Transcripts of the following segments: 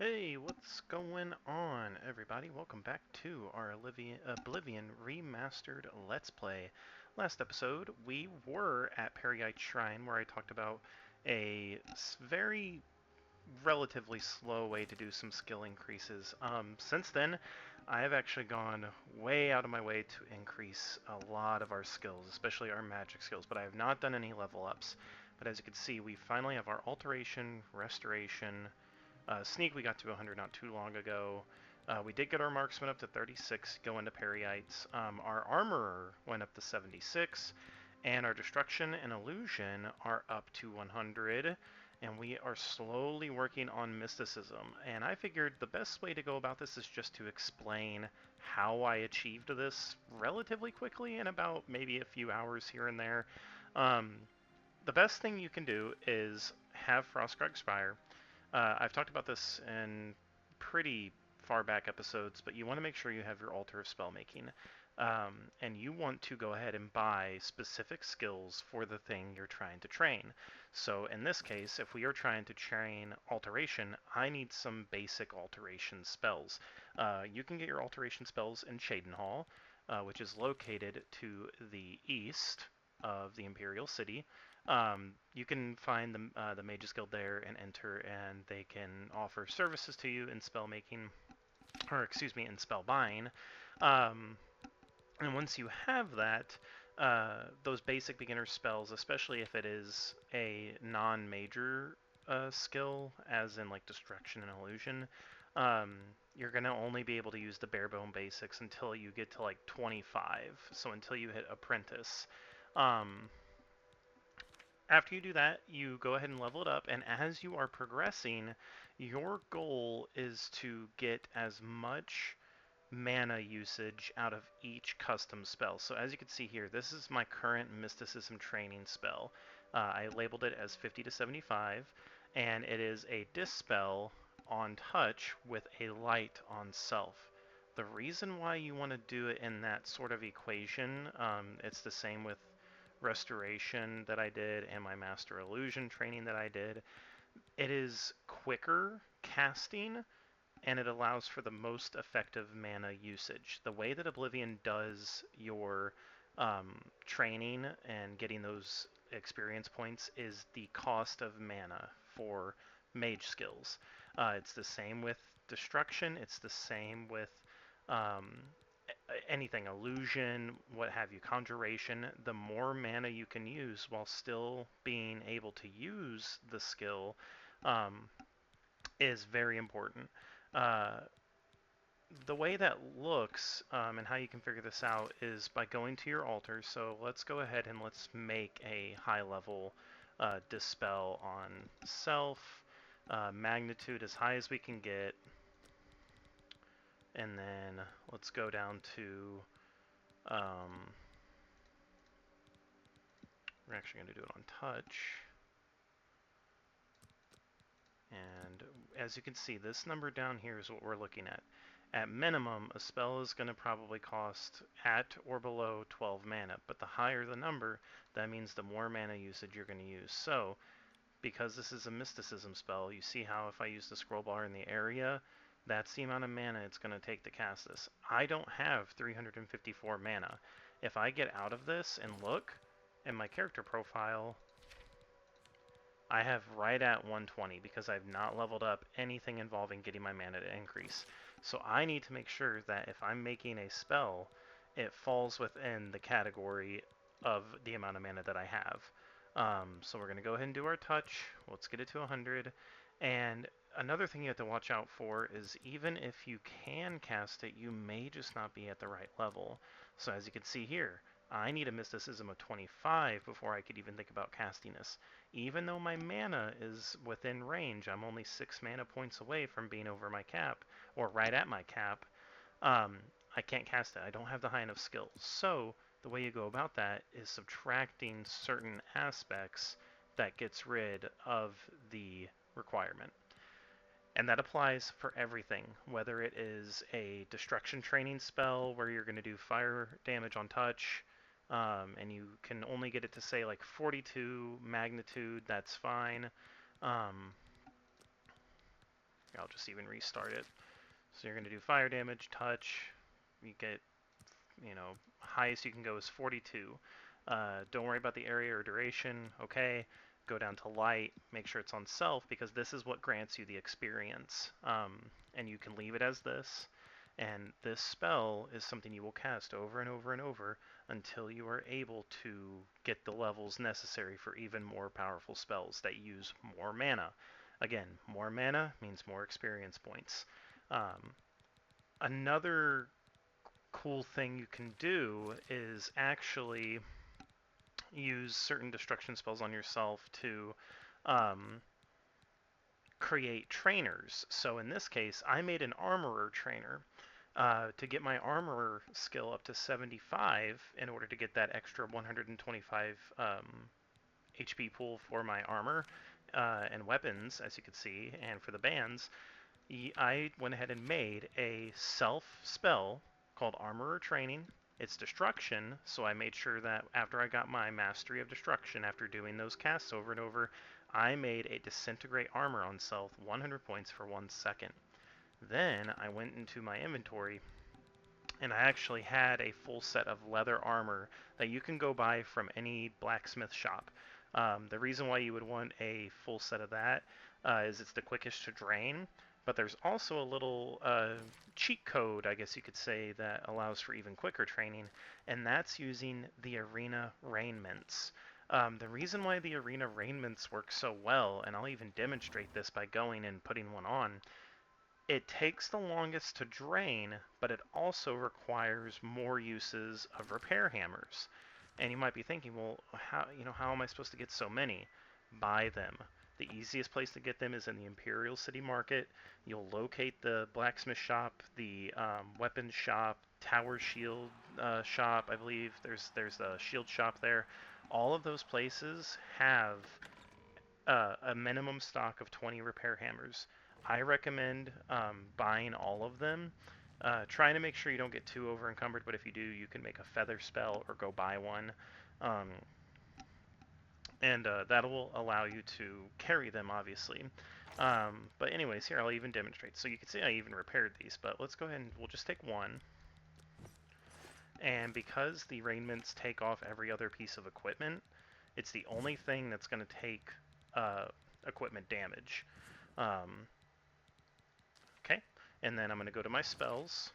Hey, what's going on, everybody? Welcome back to our Oblivion Remastered Let's Play. Last episode, we were at Periite Shrine, where I talked about a very relatively slow way to do some skill increases. Since then, I have actually gone way out of my way to increase a lot of our skills, especially our magic skills, but I have not done any level ups. But as you can see, we finally have our Alteration, Restoration, Sneak we got to 100 not too long ago. We did get our Marksman up to 36, go into Perryites. Our Armorer went up to 76, and our Destruction and Illusion are up to 100. And we are slowly working on Mysticism. And I figured the best way to go about this is just to explain how I achieved this relatively quickly in about maybe a few hours here and there. Um, the best thing you can do is have Frostcrag Spire. I've talked about this in pretty far back episodes, but you want to make sure you have your Altar of Spellmaking. And you want to go ahead and buy specific skills for the thing you're trying to train. So in this case, if we are trying to train Alteration, I need some basic Alteration spells. You can get your Alteration spells in Cheydinhal, which is located to the east of the Imperial City. You can find the Mages Guild there and enter, and they can offer services to you in spell making, or excuse me, in spell buying. Um, and once you have that, those basic beginner spells, especially if it is a non-major skill, as in like Destruction and Illusion, um, you're going to only be able to use the bare bone basics until you get to like 25, so until you hit Apprentice. Um, After you do that, you go ahead and level it up, and as you are progressing, your goal is to get as much mana usage out of each custom spell. So as you can see here, this is my current Mysticism training spell. I labeled it as 50 to 75, and it is a Dispel on touch with a light on self. The reason why you want to do it in that sort of equation, it's the same with Restoration that I did and my Master Illusion training that I did. It is quicker casting and it allows for the most effective mana usage. The way that Oblivion does your training and getting those experience points is the cost of mana for mage skills. It's the same with Destruction, it's the same with um, anything, illusion, what have you, conjuration. The more mana you can use while still being able to use the skill um, is very important. Uh, the way that looks and how you can figure this out is by going to your altar. So let's go ahead and let's make a high level dispel on self, magnitude as high as we can get, and then let's go down to we're actually going to do it on touch. And as you can see, this number down here is what we're looking at. At minimum, a spell is going to probably cost at or below 12 mana, but the higher the number, that means the more mana usage you're going to use. So, because this is a mysticism spell, you see how if I use the scroll bar in the area, that's the amount of mana it's going to take to cast this. I don't have 354 mana. If I get out of this and look in my character profile, I have right at 120 because I've not leveled up anything involving getting my mana to increase. So I need to make sure that if I'm making a spell, it falls within the category of the amount of mana that I have. So we're going to go ahead and do our touch. Let's get it to 100. And another thing you have to watch out for is even if you can cast it, you may just not be at the right level. So as you can see here, I need a mysticism of 25 before I could even think about casting this. Even though my mana is within range, I'm only 6 mana points away from being over my cap, or right at my cap, I can't cast it. I don't have the high enough skills. So the way you go about that is subtracting certain aspects that gets rid of the requirement. And that applies for everything, whether it is a destruction training spell where you're going to do fire damage on touch, and you can only get it to say like 42 magnitude, that's fine. Um, I'll just even restart it. So you're going to do fire damage, touch. You get, highest you can go is 42. Don't worry about the area or duration. Okay. Go down to light. Make sure it's on self because this is what grants you the experience. And you can leave it as this. And this spell is something you will cast over and over and over until you are able to get the levels necessary for even more powerful spells that use more mana. Again, more mana means more experience points. Another cool thing you can do is actually use certain destruction spells on yourself to um, create trainers. So in this case, I made an armorer trainer to get my armorer skill up to 75 in order to get that extra 125 HP pool for my armor and weapons, as you can see, and for the bands. I went ahead and made a self spell called Armorer Training. It's destruction, so I made sure that after I got my Mastery of Destruction, after doing those casts over and over, I made a Disintegrate Armor on self, 100 points for 1 second. Then I went into my inventory and I actually had a full set of leather armor that you can go buy from any blacksmith shop. The reason why you would want a full set of that is it's the quickest to drain, but there's also a little cheat code, I guess you could say, that allows for even quicker training, and that's using the arena raiments. The reason why the arena raiments work so well, and I'll even demonstrate this by going and putting one on, it takes the longest to drain, but it also requires more uses of repair hammers. And you might be thinking, well, how am I supposed to get so many? Buy them. The easiest place to get them is in the Imperial City Market. You'll locate the blacksmith shop, the weapons shop, tower shield shop. I believe there's a shield shop there. All of those places have a minimum stock of 20 repair hammers. I recommend buying all of them. Trying to make sure you don't get too over encumbered, but if you do, you can make a feather spell or go buy one. And that will allow you to carry them, obviously. But anyways, here I'll even demonstrate. So you can see I even repaired these, but let's go ahead and we'll just take one. And because the raiments take off every other piece of equipment, it's the only thing that's going to take equipment damage. Okay, and then I'm going to go to my spells.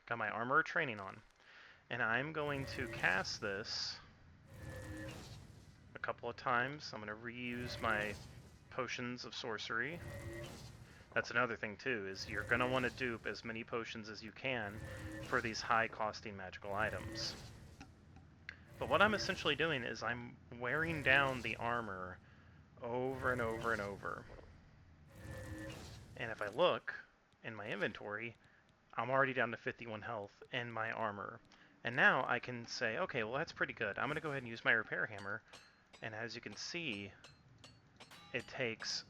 Got my Armor Training on. And I'm going to cast this a couple of times. I'm going to reuse my Potions of Sorcery. That's another thing too, is you're going to want to dupe as many potions as you can for these high-costing magical items. But what I'm essentially doing is I'm wearing down the armor over and over and over. And if I look in my inventory, I'm already down to 51 health in my armor. And now I can say, okay, well that's pretty good. I'm going to go ahead and use my repair hammer. And as you can see, it takes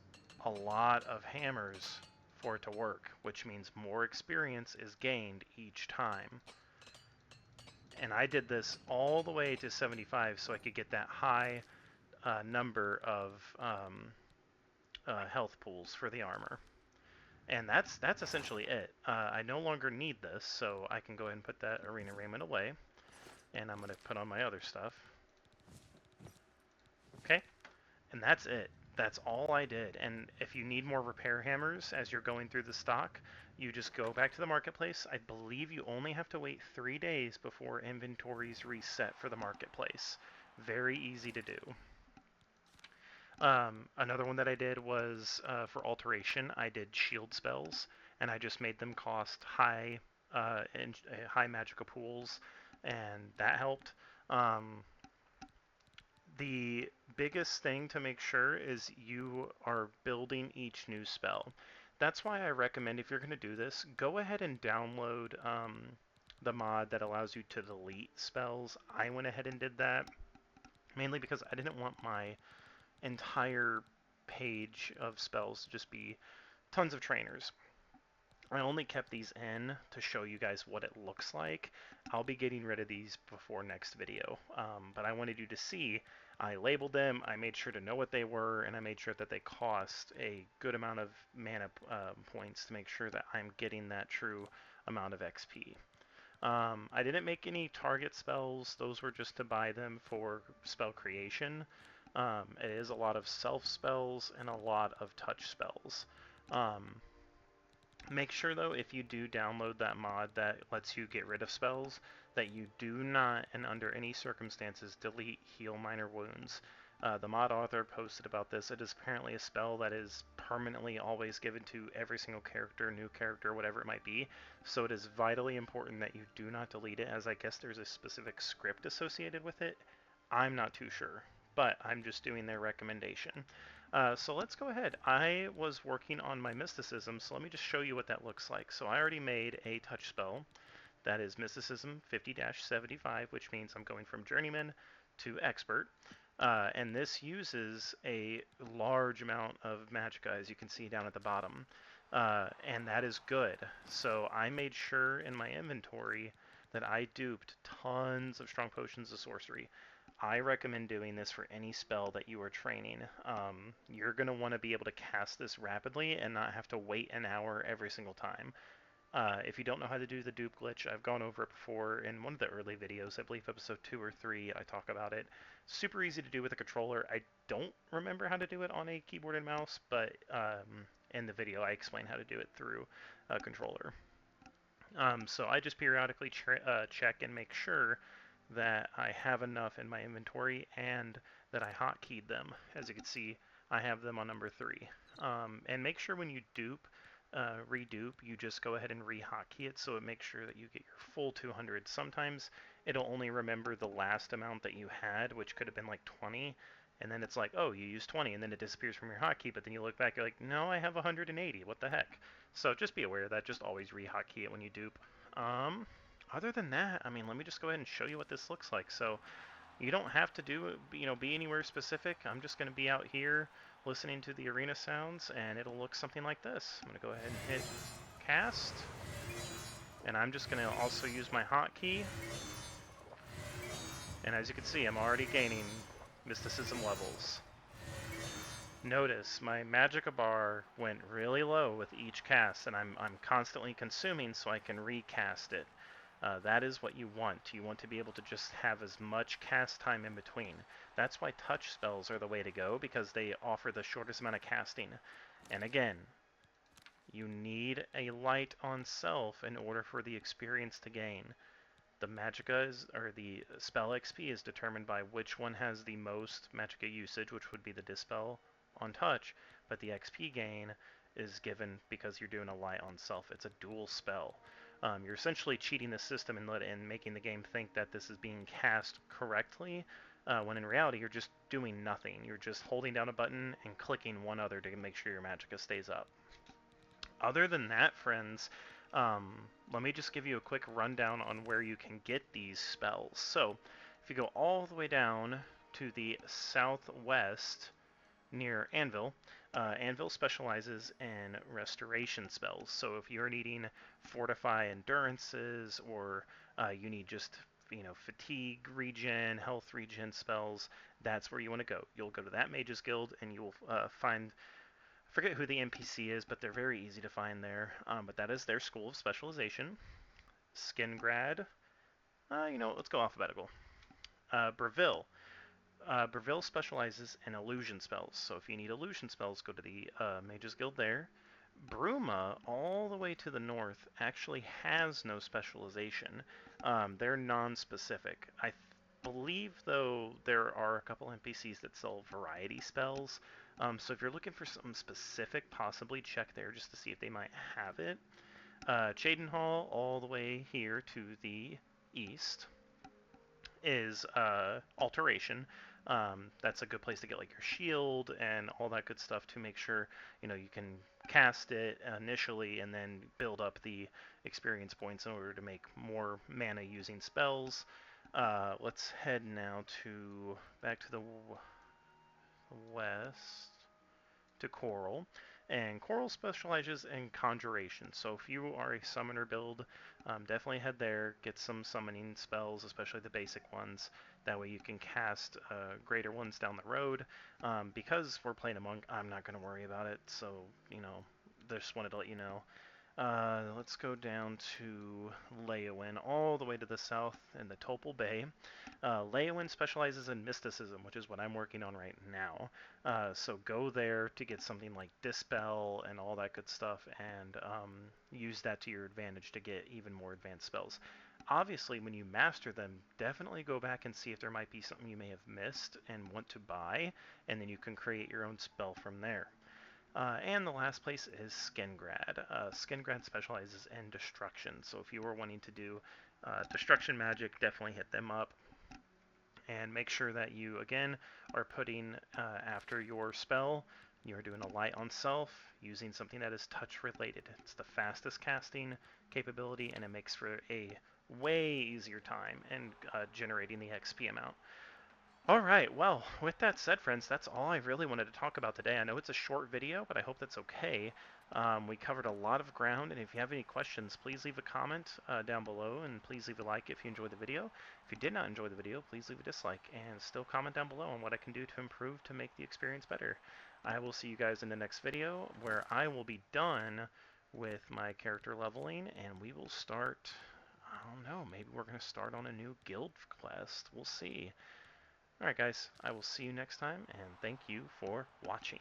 a lot of hammers for it to work, which means more experience is gained each time. And I did this all the way to 75 so I could get that high number of health pools for the armor. And that's essentially it. I no longer need this, so I can go ahead and put that arena raiment away. And I'm going to put on my other stuff. Okay? And that's it. That's all I did. And if you need more repair hammers as you're going through the stock, you just go back to the marketplace. I believe you only have to wait 3 days before inventories reset for the marketplace. Very easy to do. Another one that I did was for alteration. I did shield spells, and I just made them cost high Magicka pools, and that helped. The biggest thing to make sure is you are building each new spell. That's why I recommend, if you're going to do this, go ahead and download the mod that allows you to delete spells. I went ahead and did that, mainly because I didn't want my entire page of spells to just be tons of trainers. I only kept these in to show you guys what it looks like. I'll be getting rid of these before next video, but I wanted you to see. I labeled them, I made sure to know what they were, and I made sure that they cost a good amount of mana points to make sure that I'm getting that true amount of XP. I didn't make any target spells. Those were just to buy them for spell creation. It is a lot of self spells and a lot of touch spells. Um, Make sure though, if you do download that mod that lets you get rid of spells, that you do not, and under any circumstances, delete Heal Minor Wounds. The mod author posted about this. It is apparently a spell that is permanently always given to every single character, new character, whatever it might be. So it is vitally important that you do not delete it, as I guess there's a specific script associated with it. I'm not too sure, but I'm just doing their recommendation. So let's go ahead. I was working on my mysticism, so let me just show you what that looks like. So I already made a touch spell. That is mysticism 50-75, which means I'm going from journeyman to expert. And this uses a large amount of magicka, as you can see down at the bottom. And that is good. So I made sure in my inventory that I duped tons of strong potions of sorcery. I recommend doing this for any spell that you are training. You're going to want to be able to cast this rapidly and not have to wait an hour every single time. If you don't know how to do the dupe glitch, I've gone over it before in one of the early videos. I believe episode 2 or 3, I talk about it. Super easy to do with a controller. I don't remember how to do it on a keyboard and mouse, but in the video I explain how to do it through a controller. So I just periodically check and make sure that I have enough in my inventory and that I hotkeyed them. As you can see, I have them on number 3. And make sure when you dupe, redupe, you just go ahead and re-hotkey it so it makes sure that you get your full 200. Sometimes it'll only remember the last amount that you had, which could have been like 20, and then it's like, oh, you used 20, and then it disappears from your hotkey, but then you look back, you're like, no, I have 180, what the heck? So just be aware of that, just always re-hotkey it when you dupe. Other than that, I mean, let me just go ahead and show you what this looks like. So you don't have to be anywhere specific. I'm just going to be out here listening to the arena sounds, and it'll look something like this. I'm going to go ahead and hit cast, and I'm just going to also use my hotkey. And as you can see, I'm already gaining mysticism levels. Notice my Magicka bar went really low with each cast, and I'm constantly consuming so I can recast it. That is what you want. You want to be able to just have as much cast time in between. That's why touch spells are the way to go, because they offer the shortest amount of casting. And again, you need a light on self in order for the experience to gain. The magicka or the spell XP is determined by which one has the most magicka usage, which would be the dispel on touch, but the XP gain is given because you're doing a light on self. It's a dual spell. You're essentially cheating the system and making the game think that this is being cast correctly, when in reality you're just doing nothing. You're just holding down a button and clicking one other to make sure your magicka stays up. Other than that, friends, let me just give you a quick rundown on where you can get these spells. So, if you go all the way down to the southwest near Anvil, Anvil specializes in restoration spells. So if you're needing fortify endurances, or you need just fatigue regen, health regen spells, that's where you want to go. You'll go to that Mages Guild and you'll find, I forget who the NPC is, but they're very easy to find there. But that is their school of specialization. Skingrad. Let's go alphabetical. Breville. Breville specializes in illusion spells, so if you need illusion spells, go to the Mages Guild there. Bruma, all the way to the north, actually has no specialization. They're non-specific. I believe, though, there are a couple NPCs that sell variety spells. So if you're looking for something specific, possibly check there just to see if they might have it. Cheydinhal, all the way here to the east, is Alteration. That's a good place to get like your shield and all that good stuff to make sure you can cast it initially and then build up the experience points in order to make more mana using spells. Let's head now back to the west to Coral. And Coral specializes in conjuration. So if you are a summoner build, definitely head there, get some summoning spells, especially the basic ones. That way you can cast greater ones down the road. Because we're playing a monk, I'm not going to worry about it. So, just wanted to let you know. Let's go down to Leowin, all the way to the south in the Topol Bay. Leowin specializes in mysticism, which is what I'm working on right now. So go there to get something like Dispel and all that good stuff, and use that to your advantage to get even more advanced spells. Obviously, when you master them, definitely go back and see if there might be something you may have missed and want to buy, and then you can create your own spell from there. And the last place is Skingrad. Skingrad specializes in destruction, so if you were wanting to do destruction magic, definitely hit them up. And make sure that you, again, are putting after your spell, you're doing a light on self using something that is touch related. It's the fastest casting capability, and it makes for a way easier time in generating the XP amount. All right, well, with that said, friends, that's all I really wanted to talk about today. I know it's a short video, but I hope that's okay. We covered a lot of ground, and if you have any questions, please leave a comment down below, and please leave a like if you enjoyed the video. If you did not enjoy the video, please leave a dislike, and still comment down below on what I can do to improve to make the experience better. I will see you guys in the next video, where I will be done with my character leveling, and we will start, I don't know, maybe we're going to start on a new guild quest. We'll see. Alright guys, I will see you next time, and thank you for watching.